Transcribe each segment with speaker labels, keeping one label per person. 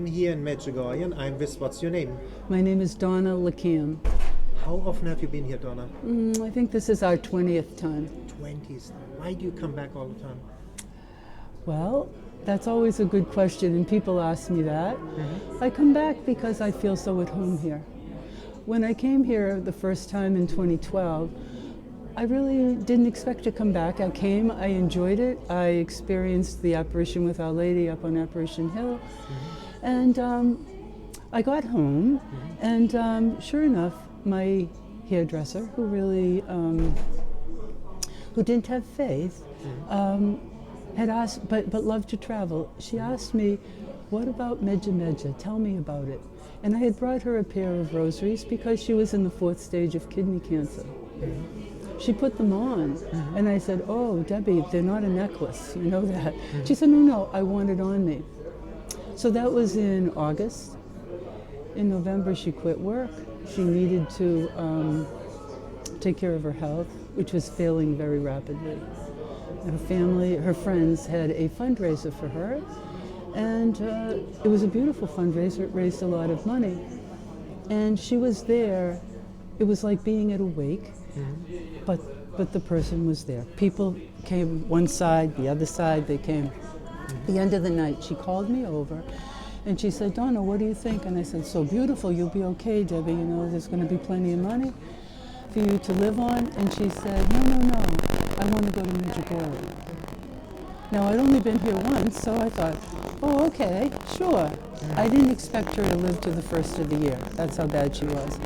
Speaker 1: I'm here in Medjugorje and I'm with, what's your name?
Speaker 2: My name is Donna Lakian.
Speaker 1: How often have you been here, Donna?
Speaker 2: I think this is our 20th time.
Speaker 1: 20s. Why do you come back all the time?
Speaker 2: Well, that's always a good question, and people ask me that. I come back because I feel so at home here. When I came here the first time in 2012, I really didn't expect to come back. I came, I enjoyed it. I experienced the apparition with Our Lady up on Apparition Hill. And I got home, and sure enough, my hairdresser, who really, who didn't have faith, had asked, but loved to travel. She asked me, what about Medjugorje? Tell me about it. And I had brought her a pair of rosaries because she was in the 4th stage of kidney cancer. She put them on, and I said, oh, Debbie, they're not a necklace, you know that. She said, no, I want it on me. So that was in August. In November, she quit work. She needed to take care of her health, which was failing very rapidly. Her family, her friends had a fundraiser for her, and it was a beautiful fundraiser. It raised a lot of money. And she was there. It was like being at a wake, but the person was there. People came one side, the other side, they came. At the end of the night, she called me over, and she said, Donna, what do you think? And I said, so beautiful, you'll be okay, Debbie, you know, there's going to be plenty of money for you to live on. And she said, no, I want to go to Medjugorje. Now, I'd only been here once, so I thought, oh, okay, sure. I didn't expect her to live to the first of the year. That's how bad she was.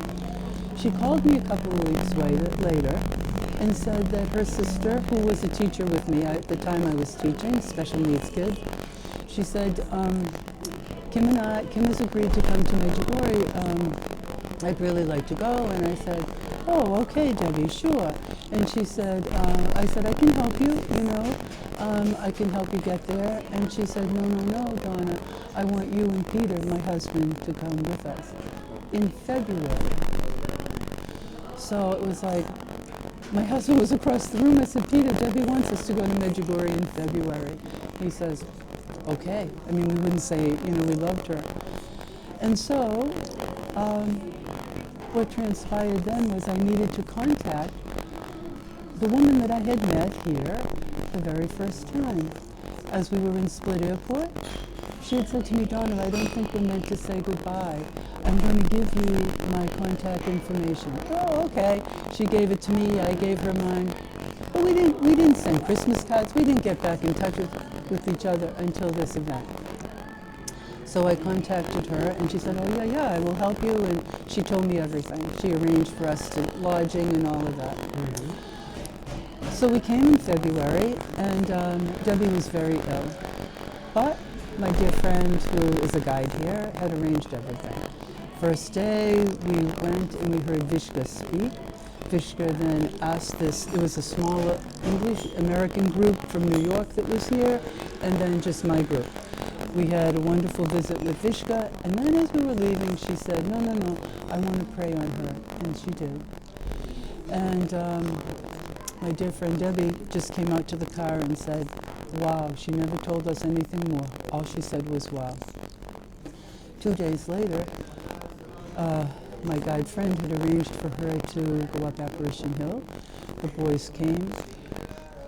Speaker 2: She called me a couple of weeks later and said that her sister, who was a teacher with me at the time I was teaching, special needs kids, she said, Kim has agreed to come to Medjugorje. I'd really like to go. And I said, oh, okay, Debbie, sure. And she said, I said, I can help you, you know. I can help you get there. And she said, no, Donna, I want you and Peter, my husband, to come with us in February. So it was like, my husband was across the room. I said, Peter, Debbie wants us to go to Medjugorje in February. He says, okay. I mean, we wouldn't say, you know, we loved her. And so what transpired then was I needed to contact the woman that I had met here the very first time. As we were in Split Airport, she had said to me, Donna, I don't think we're meant to say goodbye. I'm going to give you my contact information. Oh, okay. She gave it to me. I gave her mine. But we didn't send Christmas cards. We didn't get back in touch with each other until this event. So I contacted her, and she said, oh, yeah, I will help you. And she told me everything. She arranged for us to lodging and all of that. So we came in February, and Debbie was very ill. But my dear friend, who is a guide here, had arranged everything. First day, we went and we heard Vishka speak. Vishka then asked this, it was a small English-American group from New York that was here, and then just my group. We had a wonderful visit with Vishka, and then as we were leaving, she said, no, I want to pray on her, and she did. And my dear friend Debbie just came out to the car and said, wow, she never told us anything more. All she said was, wow. 2 days later, my guide friend had arranged for her to go up Apparition Hill. The boys came.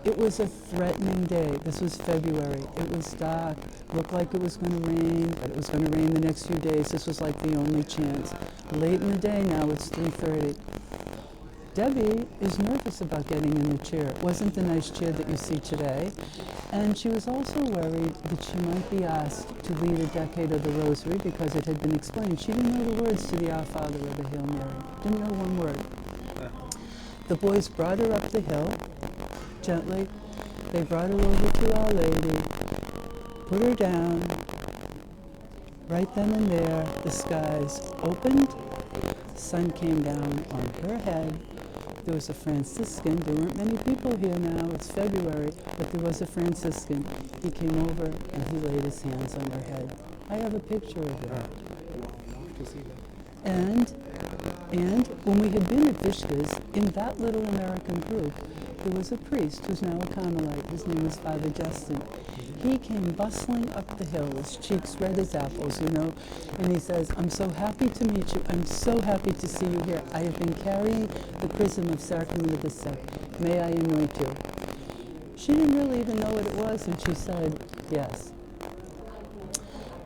Speaker 2: It was a threatening day. This was February. It was dark. Looked like it was going to rain, but it was going to rain the next few days. This was like the only chance. Late in the day now, it's 3:30. Debbie is nervous about getting in the chair. It wasn't the nice chair that you see today. And she was also worried that she might be asked to lead a decade of the Rosary because it had been explained. She didn't know the words to the Our Father or the Hail Mary. Didn't know one word. The boys brought her up the hill, gently. They brought her over to Our Lady, put her down. Right then and there, the skies opened. The sun came down on her head. There was a Franciscan. There weren't many people here now. It's February, but there was a Franciscan. He came over and he laid his hands on her head. I have a picture of it. And when we had been at Vishka's, in that little American group, there was a priest who's now a Carmelite. His name is Father Justin. he came bustling up the hill, his cheeks red as apples, you know, and he says, "I'm so happy to meet you. I'm so happy to see you here. I have been carrying the chrism of Sacrament of the Sick. May I anoint you?" She didn't really even know what it was, and she said, "Yes."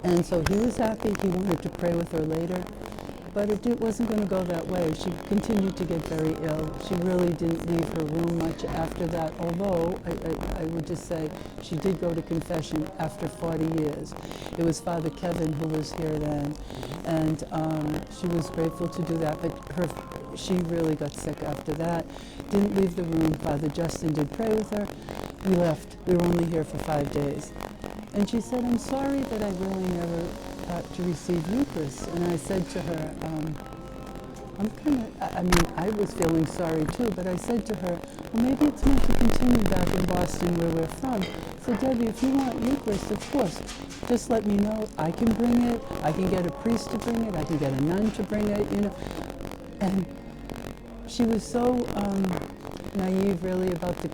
Speaker 2: And so he was happy. He wanted to pray with her later. But it wasn't going to go that way. She continued to get very ill. She really didn't leave her room much after that, although I would just say she did go to confession after 40 years. It was Father Kevin who was here then, and she was grateful to do that, but she really got sick after that. Didn't leave the room. Father Justin did pray with her. We left. We were only here for 5 days. And she said, "I'm sorry that I really never to receive Eucharist." And I said to her, I was feeling sorry too, but I said to her, "Well, maybe it's meant to continue back in Boston where we're from." So Debbie, if you want Eucharist, of course, just let me know. I can bring it. I can get a priest to bring it. I can get a nun to bring it, you know. And she was so naive, really, about the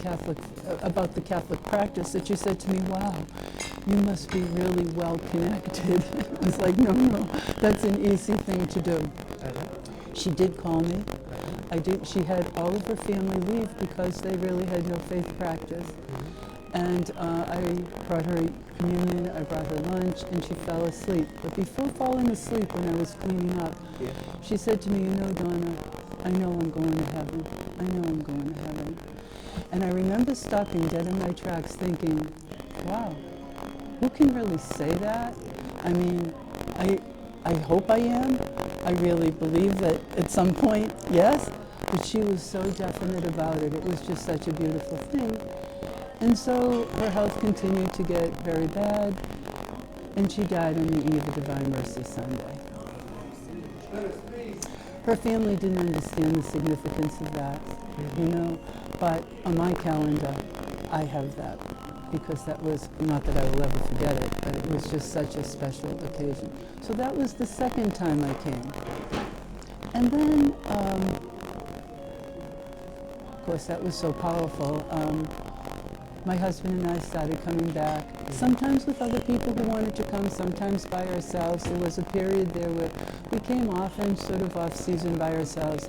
Speaker 2: Catholic practice that she said to me, "Wow, you must be really well connected." I was like, no, that's an easy thing to do. She did call me. She had all of her family leave because they really had no faith practice. And I brought her communion, I brought her lunch, and she fell asleep. But before falling asleep, when I was cleaning up, she said to me, "You know, Donna, I know I'm going to heaven. I know I'm going to heaven." And I remember stopping dead in my tracks thinking, wow, who can really say that? I mean, I hope I am. I really believe that at some point, yes. But she was so definite about it. It was just such a beautiful thing. And so her health continued to get very bad, and she died on the eve of Divine Mercy Sunday. Her family didn't understand the significance of that, you know, but on my calendar, I have that, because that was, not that I will ever forget it, but it was just such a special occasion. So that was the second time I came. And then, of course, that was so powerful. My husband and I started coming back, sometimes with other people who wanted to come, sometimes by ourselves. There was a period there where we came often, sort of off-season by ourselves.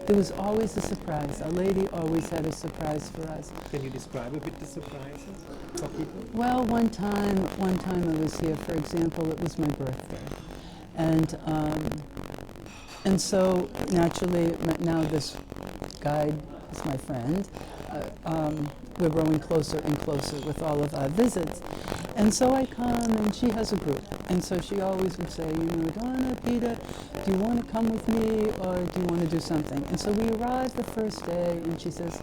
Speaker 2: There was always a surprise. Our Lady always had a surprise for us.
Speaker 1: Can you describe a bit the surprises for people?
Speaker 2: Well, one time I was here, for example, it was my birthday. And so, naturally, now this guide is my friend. We're growing closer and closer with all of our visits. And so I come, and she has a group. And so she always would say, you know, "Donna, Peter, do you want to come with me, or do you want to do something?" And so we arrived the first day, and she says,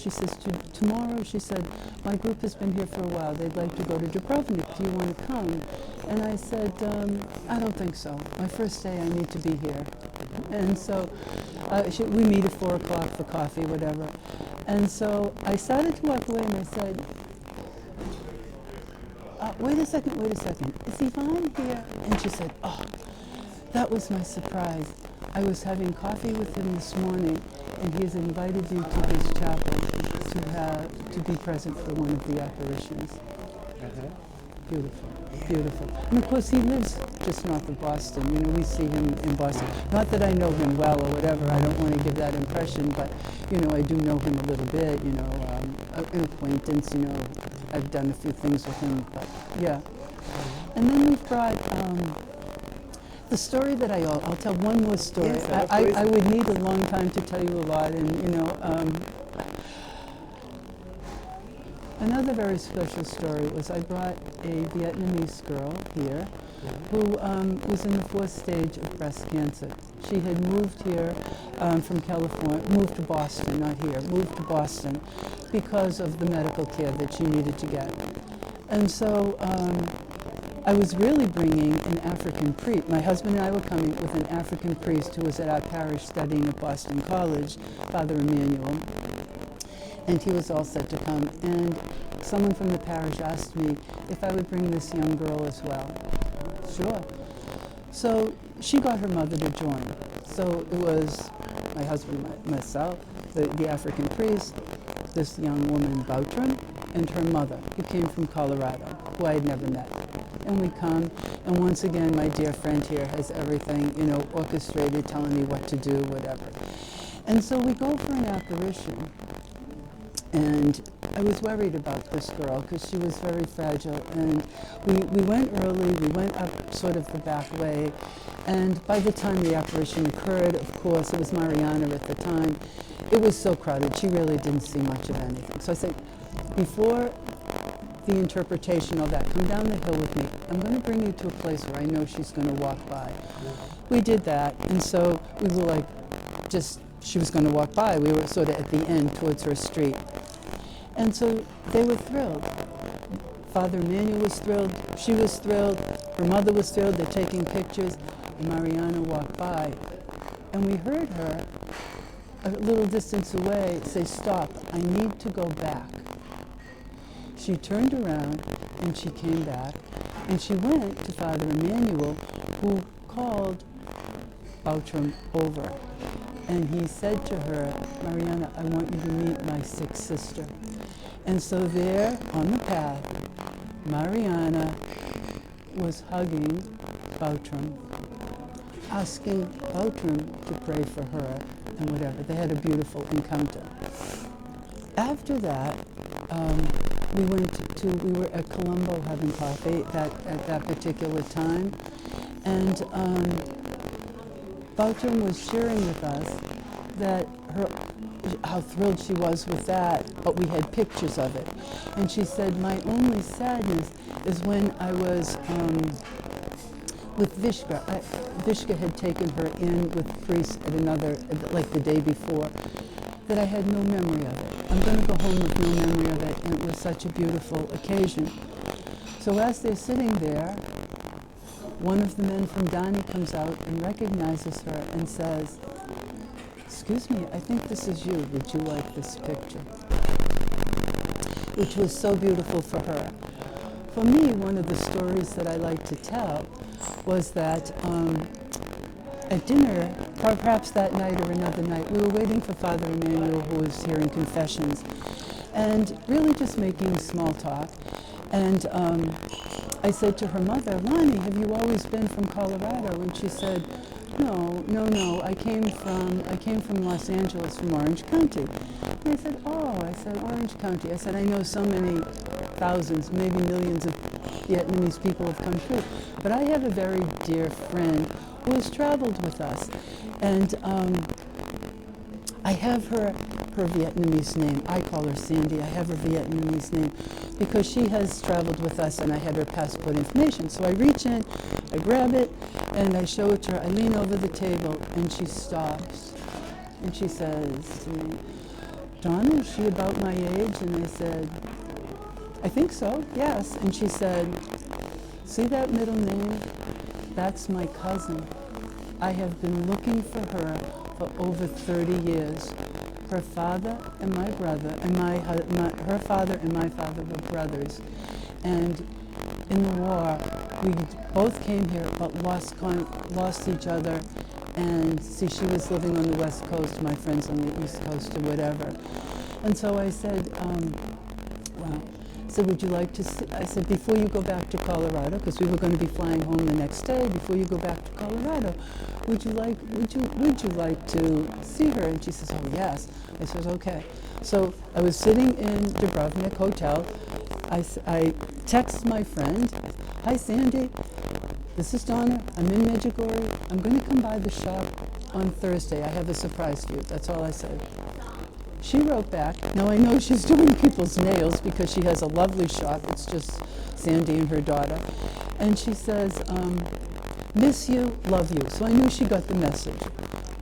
Speaker 2: she says, "Tomorrow," she said, "my group has been here for a while. They'd like to go to Dubrovnik. Do you want to come?" And I said, "I don't think so. My first day, I need to be here." And so we meet at 4 o'clock for coffee, whatever. And so I started to walk away, and I said, wait a second, is Yvonne here?" And she said, "Oh, that was my surprise. I was having coffee with him this morning, and he has invited you to his chapel to be present for one of the apparitions." Beautiful, beautiful. And of course, he lives just north of Boston. You know, we see him in Boston. Not that I know him well or whatever. I don't want to give that impression, but, you know, I do know him a little bit, you know, an acquaintance, you know. I've done a few things with him, but yeah. And then we've brought the story that I'll tell one more story.
Speaker 1: Yes,
Speaker 2: I would need a long time to tell you a lot, and, you know, another very special story was I brought a Vietnamese girl here who was in the 4th stage of breast cancer. She had moved here from California, moved to Boston, not here, moved to Boston because of the medical care that she needed to get. And so I was really bringing an African priest. My husband and I were coming with an African priest who was at our parish studying at Boston College, Father Emmanuel. And he was all set to come. And someone from the parish asked me if I would bring this young girl as well. Sure. So she got her mother to join. So it was my husband, myself, the African priest, this young woman, Boutram, and her mother, who came from Colorado, who I had never met. And we come, and once again, my dear friend here has everything, you know, orchestrated, telling me what to do, whatever. And so we go for an apparition. And I was worried about this girl because she was very fragile. And we went early, we went up sort of the back way. And by the time the apparition occurred, of course, it was Mariana at the time, it was so crowded, she really didn't see much of anything. So I said, before the interpretation of that, come down the hill with me. I'm going to bring you to a place where I know she's going to walk by. We did that, and so we were like, just, she was going to walk by. We were sort of at the end towards her street. And so they were thrilled. Father Emmanuel was thrilled, she was thrilled, her mother was thrilled, they're taking pictures, and Mariana walked by. And we heard her, a little distance away, say, stop, I need to go back. She turned around and she came back, and she went to Father Emmanuel, who called Boutram over. And he said to her, Mariana, I want you to meet my sick sister. And so there, on the path, Mariana was hugging Boutram, asking Boutram to pray for her and whatever. They had a beautiful encounter. After that, we were at Colombo having coffee at that particular time, and Boutram was sharing with us that how thrilled she was with that, but we had pictures of it. And she said, my only sadness is when I was with Vishka. Vishka had taken her in with priests at another, like the day before, that I had no memory of it. I'm going to go home with no memory of it, and it was such a beautiful occasion. So as they're sitting there, one of the men from Donna comes out and recognizes her and says, excuse me, I think this is you. Would you like this picture? Which was so beautiful for her. For me, one of the stories that I like to tell was that at dinner, or perhaps that night or another night, we were waiting for Father Emmanuel, who was hearing confessions, and really just making small talk. And I said to her mother, Lonnie, have you always been from Colorado? And she said, no, I came from Los Angeles, from Orange County. And I said, Orange County. I said, I know so many thousands, maybe millions of Vietnamese people have come through. But I have a very dear friend who has traveled with us. And I have her Vietnamese name. I call her Sandy. I have her Vietnamese name because she has traveled with us, and I had her passport information. So I reach in, I grab it, and I show it to her. I lean over the table, and she stops. And she says to me, Donna, is she about my age? And I said, I think so, yes. And she said, see that middle name? That's my cousin. I have been looking for her for over 30 years. Her father and my brother, and her father and my father were brothers. And in the war, we both came here but lost each other. And see, she was living on the West Coast, my friends on the East Coast or whatever. And so I said, would you like to see? I said, before you go back to Colorado, because we were going to be flying home the next day, before you go back to Colorado, would you like to see her? And she says, oh yes. I said, okay. So I was sitting in Dubrovnik Hotel. I text my friend, hi Sandy, this is Donna, I'm in Medjugorje. I'm going to come by the shop on Thursday. I have a surprise for you. That's all I said. She wrote back. Now I know she's doing people's nails because she has a lovely shop. It's just Sandy and her daughter. And she says, miss you, love you. So I knew she got the message.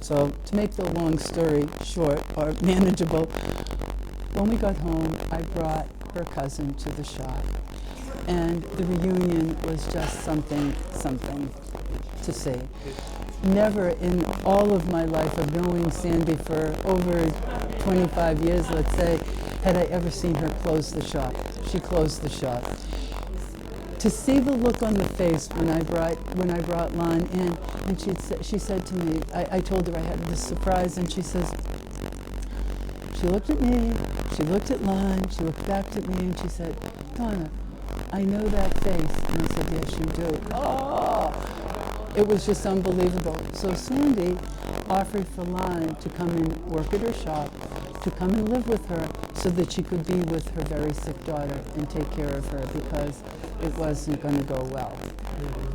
Speaker 2: So to make the long story short or manageable, when we got home, I brought her cousin to the shop. And the reunion was just something to see. Never in all of my life of knowing Sandy for over 25 years, let's say, had I ever seen her close the shop. She closed the shop. To see the look on the face when I brought Lon in, and she said to me, I told her I had this surprise, and she says, She looked at me, she looked at Lon, she looked back at me, and she said, Donna, I know that face. And I said, yes, you do. Oh! It was just unbelievable. So Sandy offered for Lon to come and work at her shop, to come and live with her so that she could be with her very sick daughter and take care of her because it wasn't going to go well,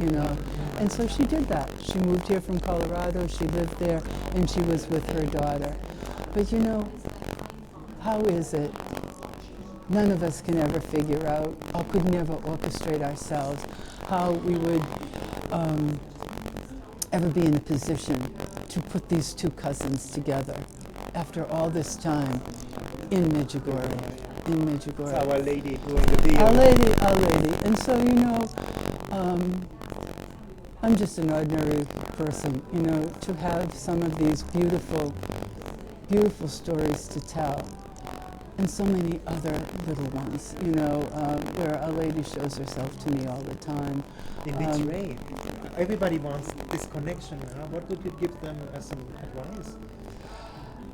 Speaker 2: you know. And so she did that. She moved here from Colorado, she lived there, and she was with her daughter. But you know, how is it? None of us can ever figure out, or could never orchestrate ourselves, how we would ever be in a position to put these two cousins together after all this time in Medjugorje.
Speaker 1: It's Our Lady doing the deal.
Speaker 2: Our Lady. And so, you know, I'm just an ordinary person, you know, to have some of these beautiful, beautiful stories to tell. And so many other little ones, you know, where Our Lady shows herself to me all the time.
Speaker 1: In which way? Everybody wants this connection. What would you give them as some advice?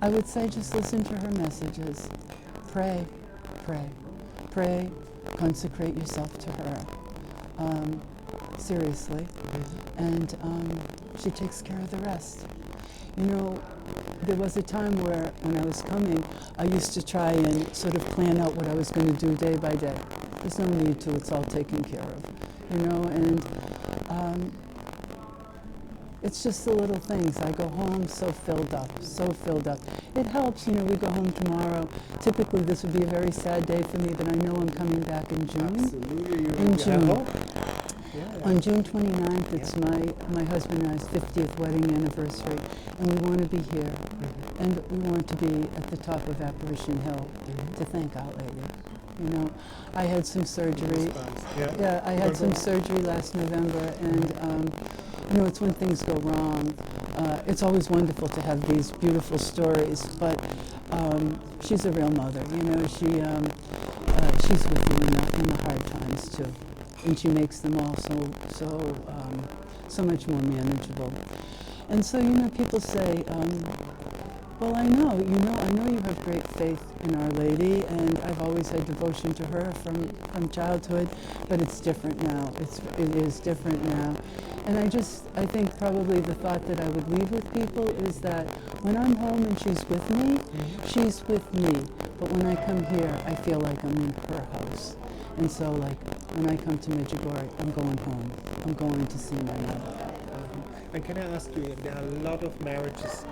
Speaker 2: I would say just listen to her messages. Pray, pray, pray, consecrate yourself to her. Seriously. And she takes care of the rest. You know, there was a time where, when I was coming, I used to try and sort of plan out what I was going to do day by day. There's no need to, it's all taken care of, you know, and it's just the little things. I go home so filled up, so filled up. It helps, you know, we go home tomorrow. Typically this would be a very sad day for me, but I know I'm coming back in June.
Speaker 1: Absolutely.
Speaker 2: In June.
Speaker 1: Yeah.
Speaker 2: On June 29th, it's my husband and I's 50th wedding anniversary, and we want to be here. And we want to be at the top of Apparition Hill to thank Our Lady. You know, I had some surgery. Yeah, I had some surgery last November, and you know, it's when things go wrong. It's always wonderful to have these beautiful stories, but she's a real mother. You know, she's with you in the hard times too, and she makes them all so much more manageable. And so, you know, people say, well, I know you have great faith in Our Lady, and I've always had devotion to her from childhood, but it's different now. It is different now. And I think probably the thought that I would leave with people is that when I'm home and she's with me, she's with me. But when I come here, I feel like I'm in her house. And so, like, when I come to Medjugorje, I'm going home. I'm going to see my mother.
Speaker 1: And can I ask you, there are a lot of marriages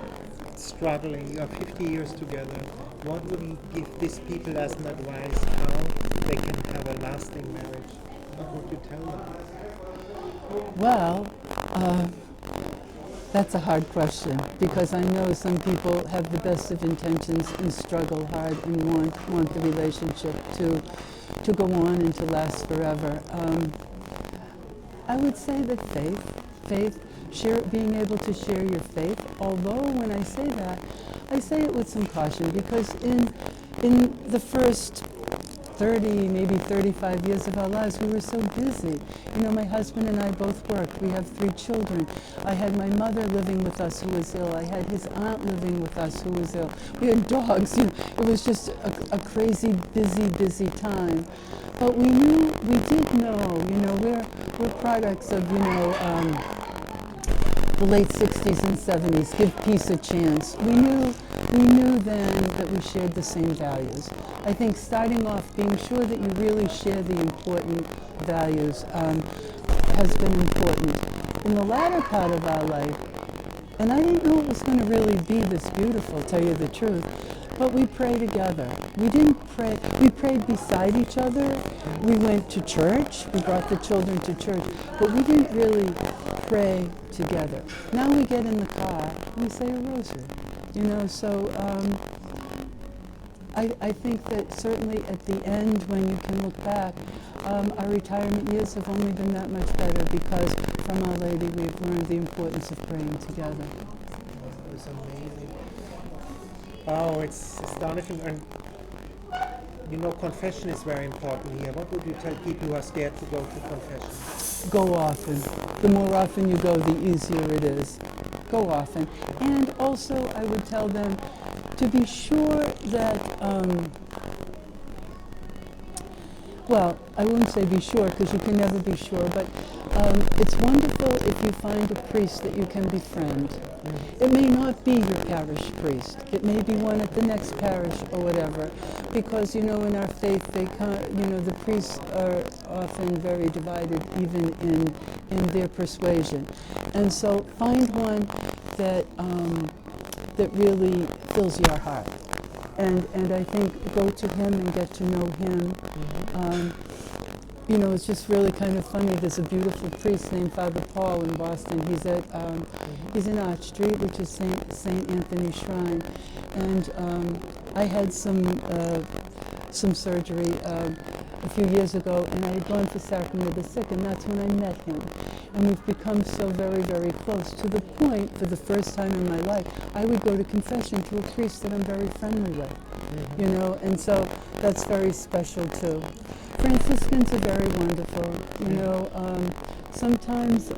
Speaker 1: struggling. You are 50 years together. What would you give these people as an advice how they can have a lasting marriage? What would you tell them?
Speaker 2: Well, that's a hard question, because I know some people have the best of intentions and struggle hard and want the relationship to go on and to last forever. I would say that faith, being able to share your faith, although when I say that, I say it with some caution, because in the first 30, maybe 35 years of our lives, we were so busy. You know, my husband and I both worked. We have 3 children. I had my mother living with us who was ill. I had his aunt living with us who was ill. We had dogs. You know, it was just a crazy, busy time. But we did know, you know, we're products of, you know, the late 60s and 70s, give peace a chance. We knew then that we shared the same values. I think starting off, being sure that you really share the important values has been important. In the latter part of our life, and I didn't know it was going to really be this beautiful, tell you the truth, but we pray together. We didn't pray, we prayed beside each other. We went to church, we brought the children to church, but we didn't really pray together. Now we get in the car, we say a rosary, you know, so I think that certainly at the end, when you can look back, our retirement years have only been that much better because from Our Lady we've learned the importance of praying together.
Speaker 1: It was amazing. Oh, it's astonishing. And you know, confession is very important here. What would you tell people who are scared to go to confession?
Speaker 2: Go often. The more often you go, the easier it is. Go often. And also, I would tell them, to be sure that, well, I wouldn't say be sure because you can never be sure, but it's wonderful if you find a priest that you can befriend. It may not be your parish priest. It may be one at the next parish or whatever, because in our faith, the priests are often very divided, even in their persuasion. And so find one that that really fills your heart. And I think go to him and get to know him. It's just really kind of funny. There's a beautiful priest named Father Paul in Boston. He's in Arch Street, which is Saint Anthony's Shrine. And I had some surgery a few years ago, and I had gone for Sacrament of the Sick, and that's when I met him. And we've become so very, very close, to the point, for the first time in my life, I would go to confession to a priest that I'm very friendly with, and so that's very special too. Franciscans are very wonderful, sometimes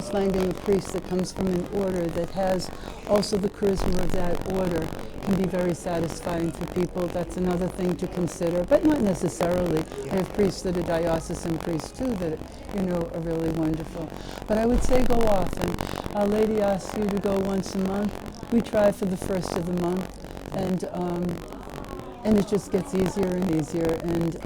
Speaker 2: finding a priest that comes from an order that has also the charisma of that order can be very satisfying for people. That's another thing to consider, but not necessarily. I have priests that are diocesan priests too that are really wonderful. But I would say go often. Our Lady asks you to go once a month. We try for the first of the month, and it just gets easier and easier. And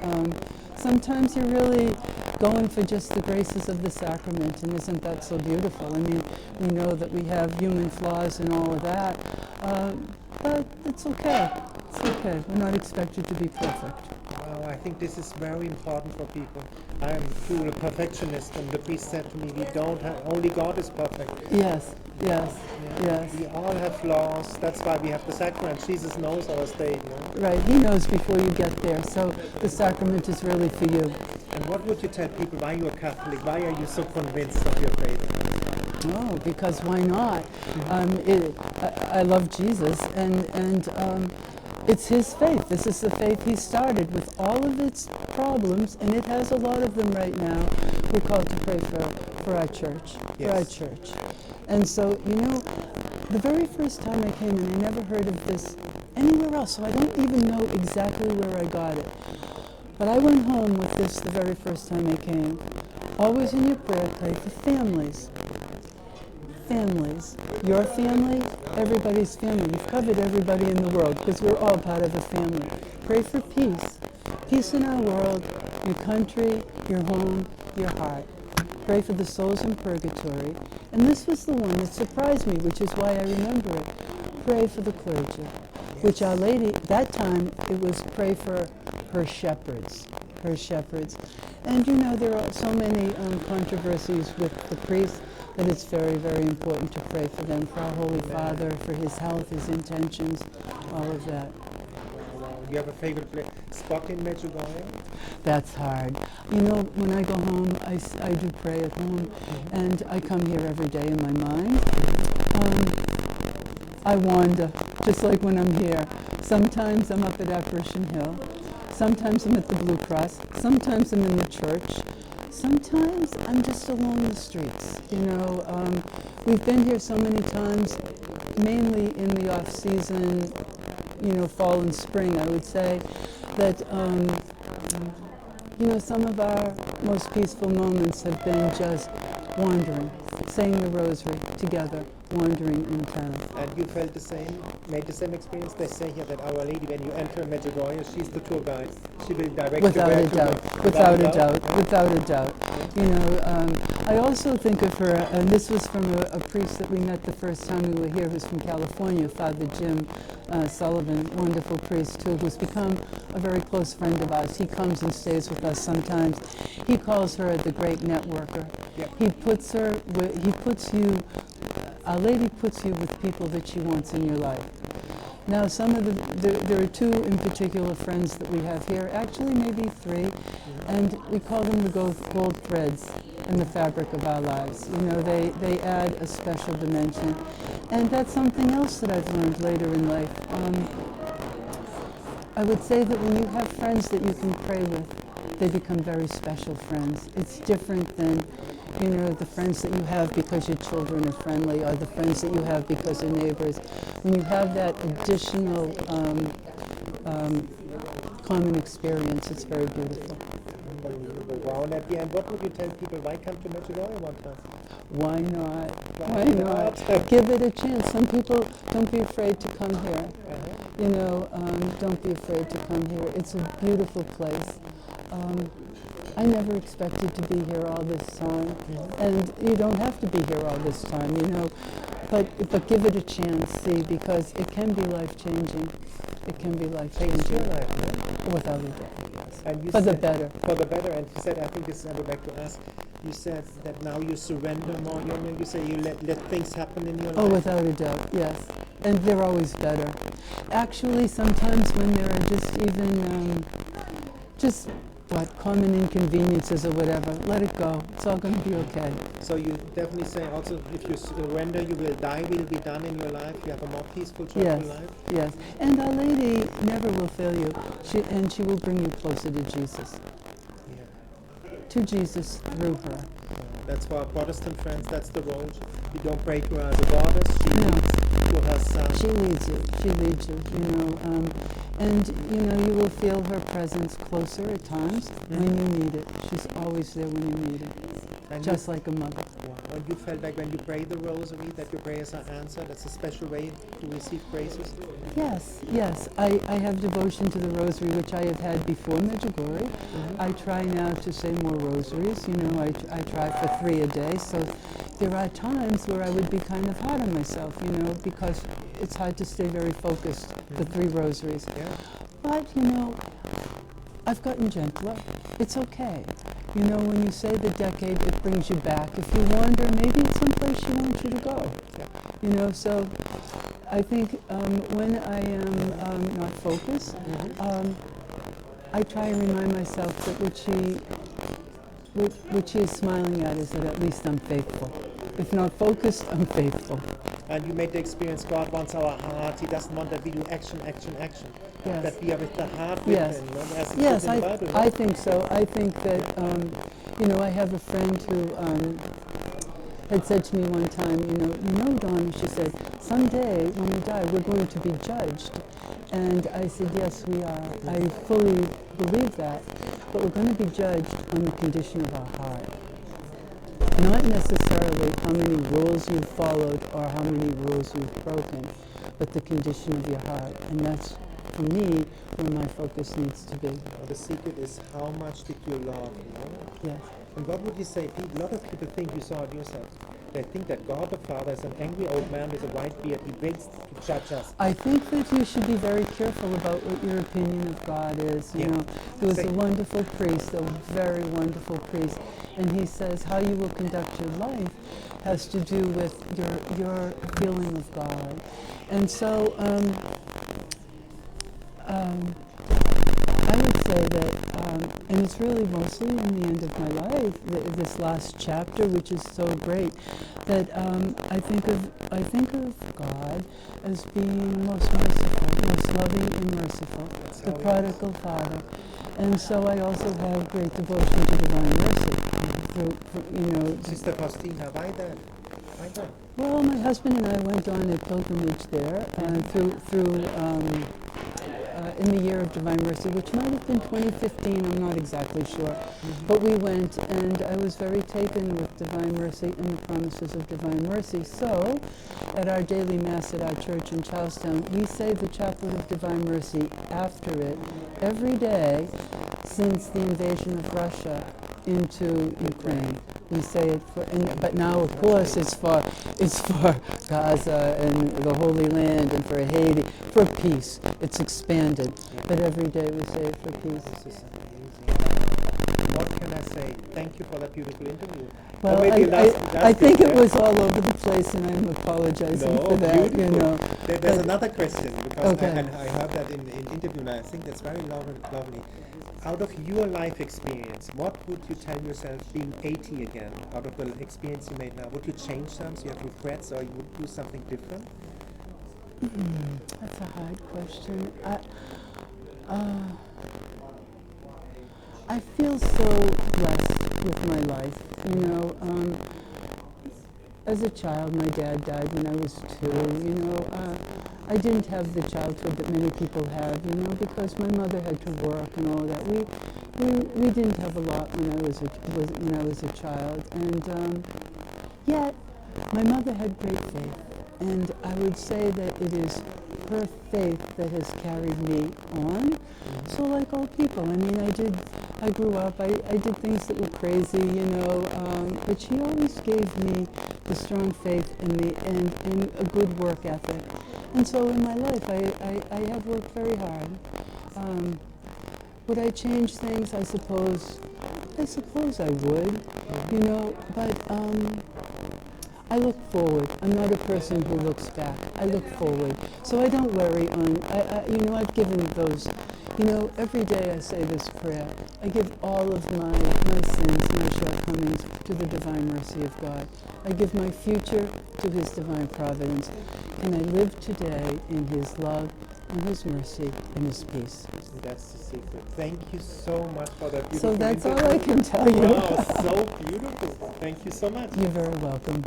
Speaker 2: sometimes you're really going for just the graces of the sacrament, and isn't that so beautiful? I mean, we know that we have human flaws and all of that, but it's okay. It's okay. We're not expected to be perfect.
Speaker 1: Well, I think this is very important for people. I'm too a perfectionist, and the priest said to me, we don't have, only God is perfect.
Speaker 2: Yes.
Speaker 1: We all have flaws. That's why we have the sacrament. Jesus knows our state.
Speaker 2: Right. He knows before you get there. So the sacrament is really for you.
Speaker 1: And what would you tell people? Why you're Catholic? Why are you so convinced of your faith?
Speaker 2: Oh, because why not? I love Jesus, and it's his faith. This is the faith he started with all of its problems, and it has a lot of them right now. We're called to pray for our church, for our church. And so, the very first time I came, and I never heard of this anywhere else, so I don't even know exactly where I got it. But I went home with this the very first time I came. Always in your prayer, pray for families. Families. Your family, everybody's family. You've covered everybody in the world because we're all part of a family. Pray for peace. Peace in our world, your country, your home, your heart. Pray for the souls in purgatory. And this was the one that surprised me, which is why I remember it. Pray for the clergy, which Our Lady, that time, it was pray for her shepherds. And there are so many controversies with the priests that it's very, very important to pray for them, for our Holy Father, for his health, his intentions, all of that.
Speaker 1: You have a favorite spot in Medjugorje?
Speaker 2: That's hard. When I go home, I do pray at home, and I come here every day in my mind. I wander, just like when I'm here. Sometimes I'm up at Apparition Hill. Sometimes I'm at the Blue Cross. Sometimes I'm in the church. Sometimes I'm just along the streets. We've been here so many times, mainly in the off season, fall and spring, I would say, that, some of our most peaceful moments have been just wandering, saying the Rosary together, wandering in town.
Speaker 1: And you felt the same, made the same experience? They say here that Our Lady, when you enter Medjugorje, she's the tour guide. She will direct you where to go.
Speaker 2: Without a doubt. I also think of her, and this was from a priest that we met the first time we were here, who's from California, Father Jim Sullivan, wonderful priest too, who's become a very close friend of ours. He comes and stays with us sometimes. He calls her the great networker.
Speaker 1: Yep.
Speaker 2: Our Lady puts you with people that she wants in your life. Now, there are two in particular friends that we have here, actually maybe three, and we call them the gold threads in the fabric of our lives. They add a special dimension. And that's something else that I've learned later in life. I would say that when you have friends that you can pray with, they become very special friends. It's different than you know, the friends that you have because your children are friendly, or the friends that you have because they're neighbors. When you have that additional common experience, it's very beautiful.
Speaker 1: Unbelievable. Wow. And at the end, what would you tell people? Why come to Medjugorje one time?
Speaker 2: Why not? Why not? Give it a chance. Some people, don't be afraid to come here. You know, don't be afraid to come here. It's a beautiful place. I never expected to be here all this time, and you don't have to be here all this time, you know, but give it a chance, see, because it can be life-changing. It can be life-changing.
Speaker 1: Your life, yeah?
Speaker 2: Without a doubt.
Speaker 1: And you
Speaker 2: For the
Speaker 1: said-
Speaker 2: better.
Speaker 1: For the better. And you said, I think this I would like to ask, you said that now you surrender more. You say you let things happen in your life.
Speaker 2: Oh, without a doubt, yes. And they're always better. Actually, sometimes when there are just even, common inconveniences or whatever, let it go. It's all going to be okay.
Speaker 1: So you definitely say also, if you surrender, you will die, will be done in your life. You have a more peaceful, joyful
Speaker 2: Yes,
Speaker 1: life.
Speaker 2: yes. And Our Lady never will fail you. She will bring you closer to Jesus.
Speaker 1: Yeah.
Speaker 2: To Jesus through her.
Speaker 1: That's for our Protestant friends. That's the road. You don't pray to her as a goddess. She
Speaker 2: No.
Speaker 1: leads to her son.
Speaker 2: She leads you. She leads you. You know, and you know you will feel her presence closer at times when you need it. She's always there when you need it,
Speaker 1: And
Speaker 2: just like a mother.
Speaker 1: Wow. And you felt like when you pray the Rosary that your prayers are answered. That's a special way to receive graces.
Speaker 2: Yes, yes. I have devotion to the Rosary, which I have had before Medjugorje. I try now to say more rosaries. You know, I try for 3 a day. So there are times where I would be kind of hard on myself, you know, because it's hard to stay very focused for 3 rosaries.
Speaker 1: Yeah.
Speaker 2: But, you know, I've gotten gentler. It's okay. You know, when you say the decade, it brings you back. If you wander, maybe it's someplace she wants you to go. You know, so I think when I am not focused, I try and remind myself that what she is smiling at is that at least I'm faithful. If not focused, I'm faithful.
Speaker 1: And you made the experience God wants our heart. He doesn't want that we do action, action, action.
Speaker 2: Yes.
Speaker 1: That we are with the heart with
Speaker 2: Yes.
Speaker 1: him. You know, as it
Speaker 2: Yes,
Speaker 1: is in the Bible,
Speaker 2: I think so. I think that, you know, I have a friend who had said to me one time, you know, Donna, she said, someday when we die, we're going to be judged. And I said, yes, we are. I fully believe that. But we're going to be judged on the condition of our heart. Not necessarily how many rules you've followed or how many rules you've broken, but the condition of your heart. And that's, for me, where my focus needs to be.
Speaker 1: The secret is how much did you love, you know?
Speaker 2: Yes.
Speaker 1: And what would you say? A lot of people think you saw it yourself. They think that God the Father is an angry old man with a white beard. He waits to judge us.
Speaker 2: I think that you should be very careful about what your opinion of God is. You know, there was a wonderful priest, a very wonderful priest, and he says how you will conduct your life has to do with your feeling of God. And so I would say that, and it's really mostly in the end of my life, this last chapter, which is so great, that I think of God as being most merciful, most loving and merciful, the prodigal Father. And so I also have great devotion to divine mercy. You know,
Speaker 1: Sister Faustina, why that? Why that?
Speaker 2: well, my husband and I went on a pilgrimage there in the year of Divine Mercy, which might have been 2015, I'm not exactly sure. But we went, and I was very taken with Divine Mercy and the promises of Divine Mercy. So, at our daily Mass at our church in Charlestown, we say the Chaplet of Divine Mercy after it every day since the invasion of Russia into Ukraine. We say it but now of course it's for Gaza and the Holy Land and for Haiti, for peace. It's expanded. But every day we say it for peace.
Speaker 1: This is amazing. What can I say? Thank you for that beautiful interview.
Speaker 2: Well, I think it was all over the place, and I'm apologizing for that.
Speaker 1: Beautiful.
Speaker 2: You know.
Speaker 1: There's another question, because
Speaker 2: Okay.
Speaker 1: I heard that in interview, and I think that's very lovely. Out of your life experience, what would you tell yourself being 80 again, out of the experience you made now? Would you change something? You have regrets, or you would do something different?
Speaker 2: That's a hard question. I feel so blessed with my life. You know, as a child, my dad died when I was 2. You know, I didn't have the childhood that many people have. You know, because my mother had to work and all that. We didn't have a lot when I was a child, and yet my mother had great faith, and I would say that it is her faith that has carried me on. So like all people, I mean, I grew up, I did things that were crazy, you know, but she always gave me the strong faith and a good work ethic. And so in my life, I have worked very hard. Would I change things? I suppose I would, you know, but I look forward. I'm not a person who looks back. I look forward. So I don't worry on, you know, I've given those, you know, every day I say this prayer. I give all of my sins, my shortcomings to the divine mercy of God. I give my future to His divine providence. And I live today in His love and His mercy and His peace.
Speaker 1: And that's the secret. Thank you so much for that beautiful
Speaker 2: So that's
Speaker 1: interview.
Speaker 2: all I can tell you.
Speaker 1: Wow, so beautiful. Thank you so much.
Speaker 2: You're very welcome.